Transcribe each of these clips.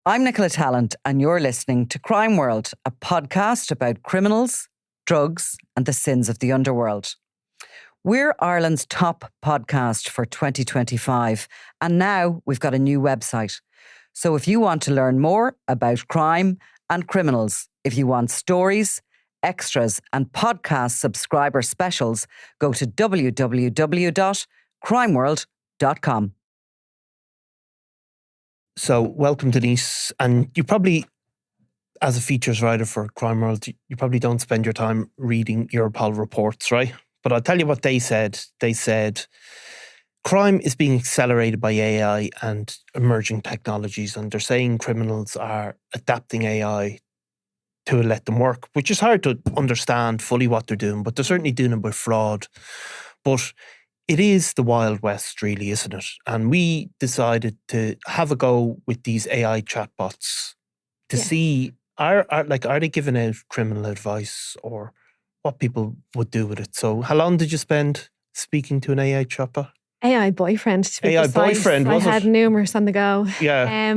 I'm Nicola Tallant, and you're listening to Crime World, a podcast about criminals, drugs, and the sins of the underworld. We're Ireland's top podcast for 2025, and now we've got a new website. So if you want to learn more about crime and criminals, if you want stories, extras, and podcast subscriber specials, go to www.crimeworld.com. So, welcome, Denise. And you probably, as a features writer for Crime World, you probably don't spend your time reading Europol reports, right? But I'll tell you what they said. They said crime is being accelerated by AI and emerging technologies. And they're saying criminals are adapting AI to let them work, which is hard to understand fully what they're doing, but they're certainly doing it with fraud. But it is the Wild West, really, isn't it? And we decided to have a go with these AI chatbots to see, are they giving out criminal advice or what people would do with it? So how long did you spend speaking to an AI chatbot? AI boyfriend, to be AI precise. boyfriend, was I had numerous on the go. Yeah.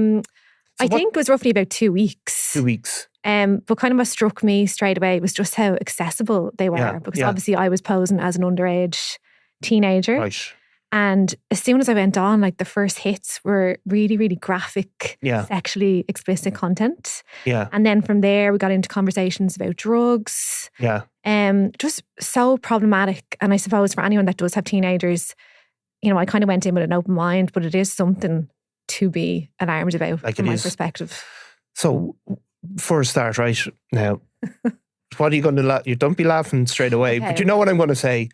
I think it was roughly about 2 weeks. 2 weeks. But kind of what struck me straight away was just how accessible they were. Because obviously I was posing as an underage teenager. Right. And as soon as I went on, like the first hits were really, really graphic, sexually explicit content. Yeah. And then from there, we got into conversations about drugs. Yeah. Just so problematic. And I suppose for anyone that does have teenagers, you know, I kind of went in with an open mind, but it is something to be alarmed about from my perspective. So, for a start, right now, what are you going to laugh? You don't be laughing straight away, but you know what I'm going to say.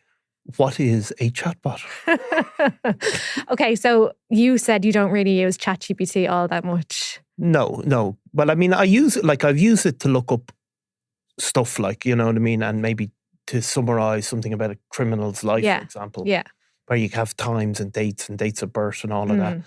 What is a chatbot? Okay, so you said you don't really use ChatGPT all that much. No. Well, I mean, I've used it to look up stuff, like, you know what I mean, and maybe to summarize something about a criminal's life, for example. Yeah. Where you have times and dates of birth and all of that.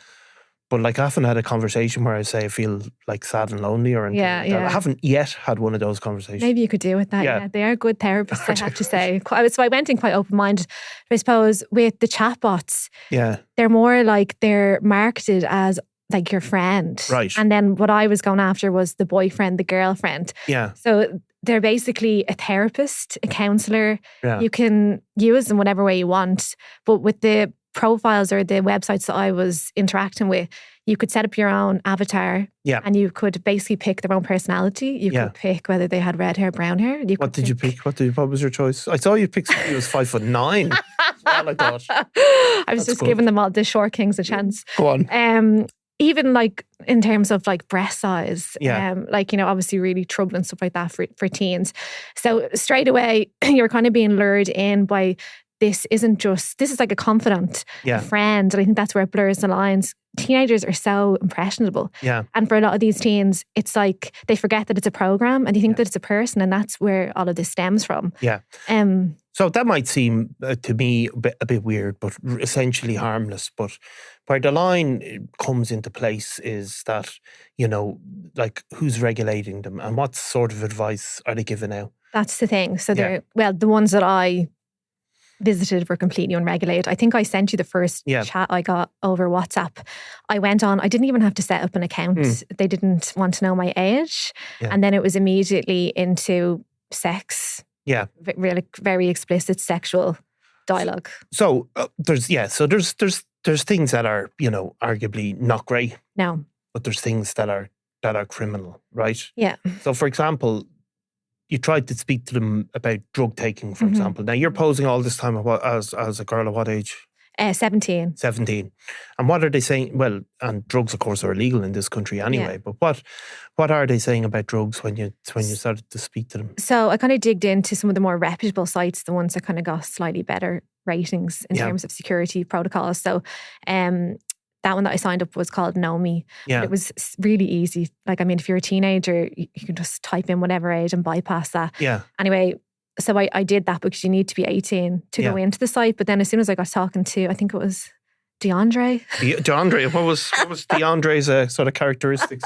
But like, I haven't had a conversation where I say I feel like sad and lonely or anything like that. I haven't yet had one of those conversations. Maybe you could do with that. Yeah. They are good therapists, I have to say. So I went in quite open-minded. I suppose with the chatbots, they're more like they're marketed as like your friend. Right. And then what I was going after was the boyfriend, the girlfriend. Yeah. So they're basically a therapist, a counsellor. Yeah. You can use them whatever way you want. But with the profiles or the websites that I was interacting with, you could set up your own avatar and you could basically pick their own personality. You could pick whether they had red hair, brown hair. What did you pick? What was your choice? I saw you pick somebody who was 5'9". Well, I thought. I was just giving them all the short kings a chance. Go on. Even like in terms of like breast size, like, you know, obviously really troubling stuff like that for teens. So straight away, you're kind of being lured in by this is like a confidant, a friend. And I think that's where it blurs the lines. Teenagers are so impressionable. Yeah. And for a lot of these teens, it's like they forget that it's a program and they think that it's a person, and that's where all of this stems from. Yeah. So that might seem to me a bit weird, but essentially harmless. But where the line comes into place is that, you know, like, who's regulating them and what sort of advice are they giving out? That's the thing. So the ones that I visited were completely unregulated. I think I sent you the first chat I got over WhatsApp. I went on, I didn't even have to set up an account. They didn't want to know my age. Yeah. And then it was immediately into sex. Yeah. Really very explicit sexual dialogue. So there's things that are, you know, arguably not great. No. But there's things that are criminal, right? Yeah. So for example, you tried to speak to them about drug taking, for example. Now, you're posing all this time as a girl of what age? 17. 17. And what are they saying? Well, and drugs, of course, are illegal in this country anyway. But what are they saying about drugs when you started to speak to them? So I kind of digged into some of the more reputable sites, the ones that kind of got slightly better ratings in terms of security protocols. So that one that I signed up was called Know Me. Yeah. It was really easy. Like, I mean, if you're a teenager, you can just type in whatever age and bypass that. Yeah. Anyway, so I did that because you need to be 18 to go into the site. But then as soon as I got talking to, I think it was DeAndre. DeAndre, what was DeAndre's sort of characteristics?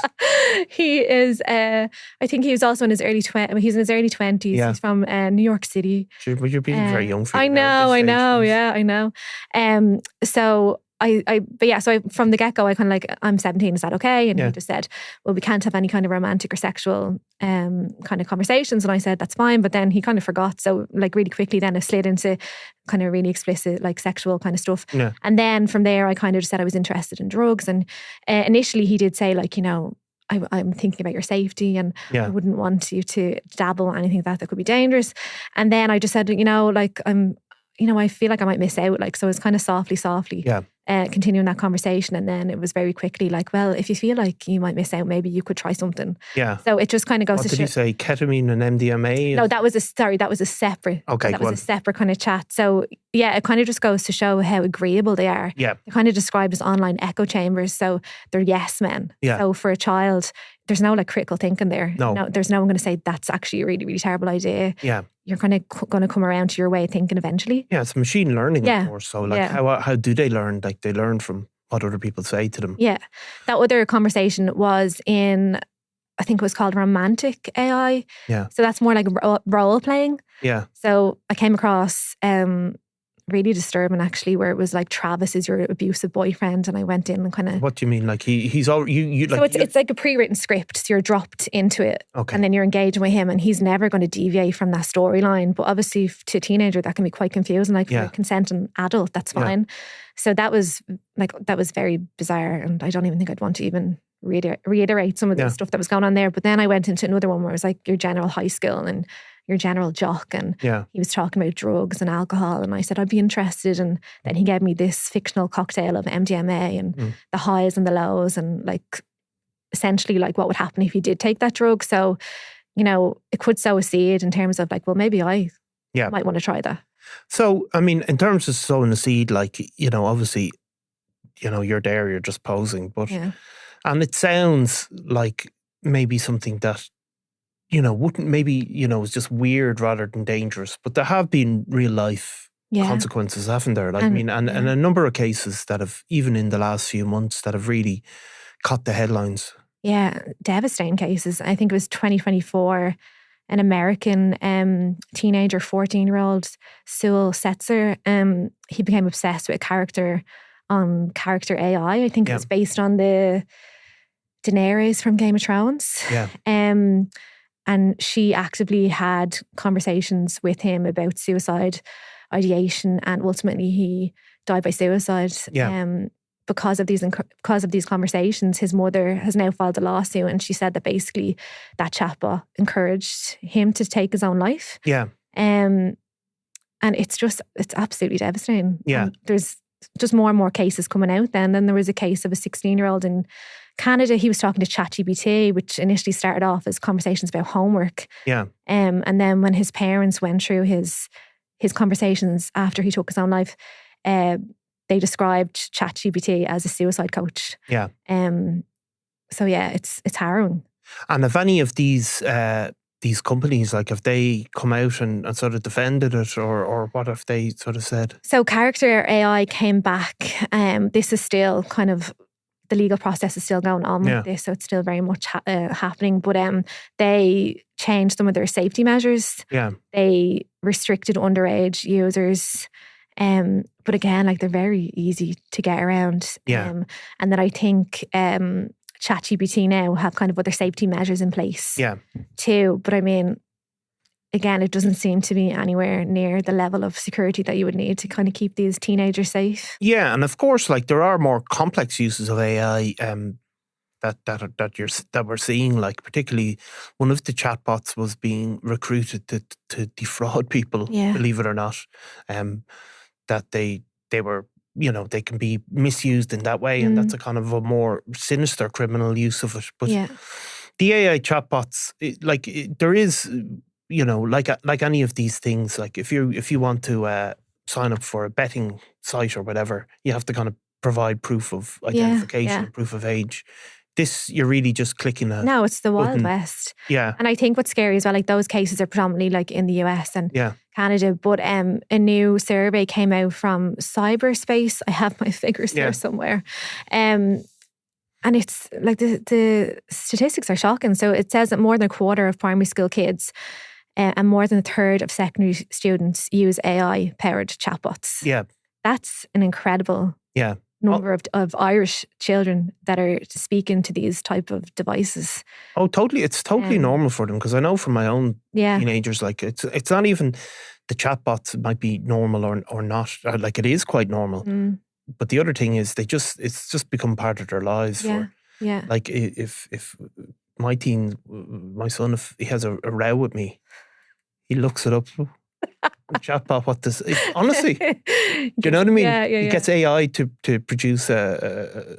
He is, I think he was also in his early 20s. He's in his early 20s. Yeah. He's from New York City. But you're being very young for you. I know. Yeah, I know. So So from the get-go, I kind of like, I'm 17, is that okay? And Yeah. he just said, well, we can't have any kind of romantic or sexual kind of conversations. And I said, that's fine. But then he kind of forgot. So like really quickly then it slid into kind of really explicit like sexual kind of stuff. Yeah. And then from there, I kind of just said I was interested in drugs. And initially he did say like, I'm thinking about your safety and I wouldn't want you to dabble in anything that could be dangerous. And then I just said, I feel like I might miss out. Like, so it's kind of softly continuing that conversation. And then it was very quickly like, well, if you feel like you might miss out, maybe you could try something. Yeah. So it just kind of goes what to did you say? Ketamine and MDMA? No, that was a separate. Okay, that was a separate kind of chat. So yeah, it kind of just goes to show how agreeable they are. Yeah. They're kind of described as online echo chambers. So they're yes men. Yeah. So for a child, there's no like critical thinking there. No. There's no one going to say that's actually a really, really terrible idea. Yeah. You're kind of going to come around to your way of thinking eventually. Yeah, it's machine learning, of course. So like how do they learn? Like they learn from what other people say to them. Yeah. That other conversation was in, I think it was called romantic AI. Yeah. So that's more like role playing. Yeah. So I came across really disturbing actually, where it was like, Travis is your abusive boyfriend, and I went in and kind of. What do you mean? Like he's all you like. So it's like a pre-written script. So you're dropped into it, okay, and then you're engaging with him, and he's never going to deviate from that storyline. But obviously, to a teenager, that can be quite confusing. Like for a consenting adult, that's fine. Yeah. So that was very bizarre, and I don't even think I'd want to even reiterate some of the stuff that was going on there. But then I went into another one where it was like your general high school and your general jock, and he was talking about drugs and alcohol, and I said I'd be interested, and then he gave me this fictional cocktail of MDMA and the highs and the lows, and like essentially like what would happen if you did take that drug. So it could sow a seed in terms of like, well, maybe I might want to try that. So I mean, in terms of sowing a seed, like obviously you're there, you're just posing, but and it sounds like maybe something that wouldn't maybe, is just weird rather than dangerous. But there have been real life consequences, haven't there? Like, and a number of cases that have, even in the last few months, that have really caught the headlines. Yeah, devastating cases. I think it was 2024, an American teenager, 14-year-old, Sewell Setzer, he became obsessed with a character on Character AI. I think it was based on the Daenerys from Game of Thrones. Yeah. And she actively had conversations with him about suicide ideation, and ultimately he died by suicide. Yeah. Because of these conversations, his mother has now filed a lawsuit, and she said that basically that chatbot encouraged him to take his own life. Yeah. And it's absolutely devastating. Yeah. And there's just more and more cases coming out then. Then there was a case of a 16-year-old in Canada. He was talking to ChatGPT, which initially started off as conversations about homework. Yeah. And then when his parents went through his conversations after he took his own life, they described ChatGPT as a suicide coach. Yeah. So yeah, it's harrowing. And if any of these companies, like, have they come out and sort of defended it, or what have they sort of said? So Character AI came back. This is still kind of, the legal process is still going on with this, so it's still very much happening. But they changed some of their safety measures. Yeah. They restricted underage users. But again, like, they're very easy to get around. Yeah. And then I think ChatGPT now have kind of other safety measures in place. Yeah. Too. But I mean, again, it doesn't seem to be anywhere near the level of security that you would need to kind of keep these teenagers safe. Yeah, and of course, like, there are more complex uses of AI that we're seeing. Like, particularly, one of the chatbots was being recruited to defraud people. Yeah. Believe it or not, that they were, they can be misused in that way, and that's a kind of a more sinister criminal use of it. But the AI chatbots, there is. Like any of these things, like if you want to sign up for a betting site or whatever, you have to kind of provide proof of identification, proof of age. This, you're really just clicking a No, it's the Wild button. West. Yeah. And I think what's scary as well, like, those cases are predominantly like in the US and Canada, but a new survey came out from cyberspace. I have my figures there somewhere. And it's like the statistics are shocking. So it says that more than a quarter of primary school kids and more than a third of secondary students use AI-powered chatbots. Yeah. That's an incredible number of Irish children that are speaking to these type of devices. Oh, totally. It's totally normal for them, because I know from my own teenagers, like it's not even the chatbots might be normal or not. Like it is quite normal. But the other thing is it's just become part of their lives. Like if my son, if he has a row with me, he looks it up. Chatbot, what does honestly? Do you know what I mean? He gets AI to produce a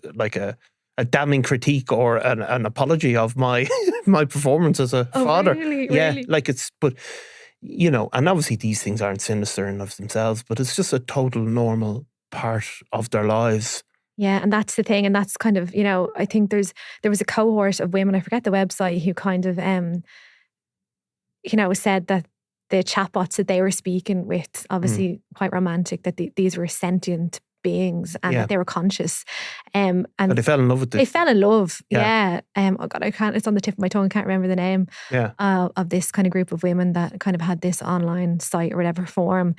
damning critique or an apology of my my performance as a father. Really? Like but and obviously these things aren't sinister in of themselves, but it's just a total normal part of their lives. Yeah, and that's the thing, and that's kind of I think there was a cohort of women, I forget the website, who kind of said that the chatbots that they were speaking with, obviously quite romantic, that these were sentient beings and that they were conscious. And they fell in love with this. They fell in love, Oh God, I can't. It's on the tip of my tongue. I can't remember the name. Of this kind of group of women that kind of had this online site or whatever form,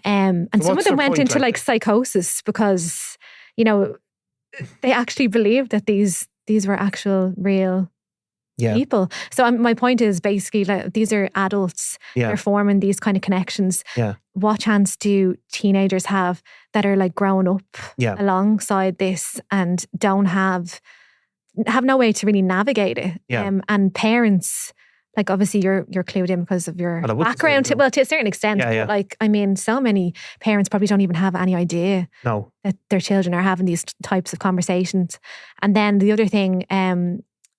and so some of them went into like psychosis because they actually believed that these were actual real people. So my point is basically like these are adults. They're forming these kind of connections. What chance do teenagers have that are like growing up alongside this and don't have no way to really navigate it? And parents, like obviously you're clued in because of your background, to a certain extent. But like, I mean, so many parents probably don't even have any idea that their children are having these types of conversations. And then the other thing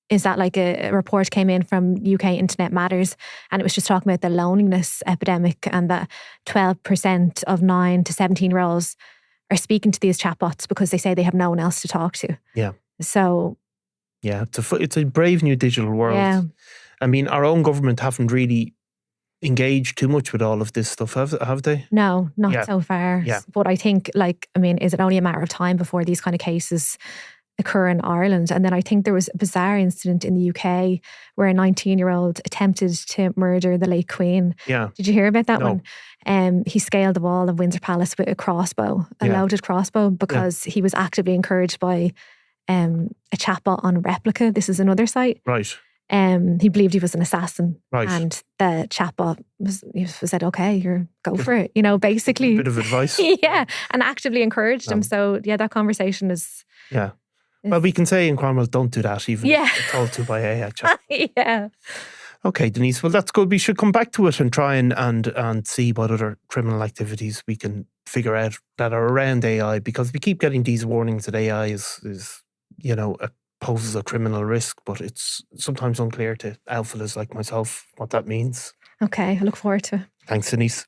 is that like a report came in from UK Internet Matters, and it was just talking about the loneliness epidemic, and that 12% of 9 to 17-year-olds are speaking to these chatbots because they say they have no one else to talk to. So it's a brave new digital world. I mean, our own government haven't really engaged too much with all of this stuff, have they? No, not so far. But I think, like, I mean, is it only a matter of time before these kind of cases occur in Ireland? And then I think there was a bizarre incident in the UK where a 19-year-old attempted to murder the late Queen. Did you hear about that one? He scaled the wall of Windsor Palace with a crossbow, a loaded crossbow, because he was actively encouraged by a chatbot on Replica. This is another site. He believed he was an assassin, and the chatbot said, "Okay, go for it." Basically, a bit of advice. And actively encouraged him. So that conversation is. Well, we can say in Cromwell, don't do that, even if it's told to by AI chat. Okay, Denise. Well, that's good. We should come back to it and try and see what other criminal activities we can figure out that are around AI, because we keep getting these warnings that AI is poses a criminal risk, but it's sometimes unclear to alphalas like myself what that means. Okay, I look forward to it. Thanks, Denise.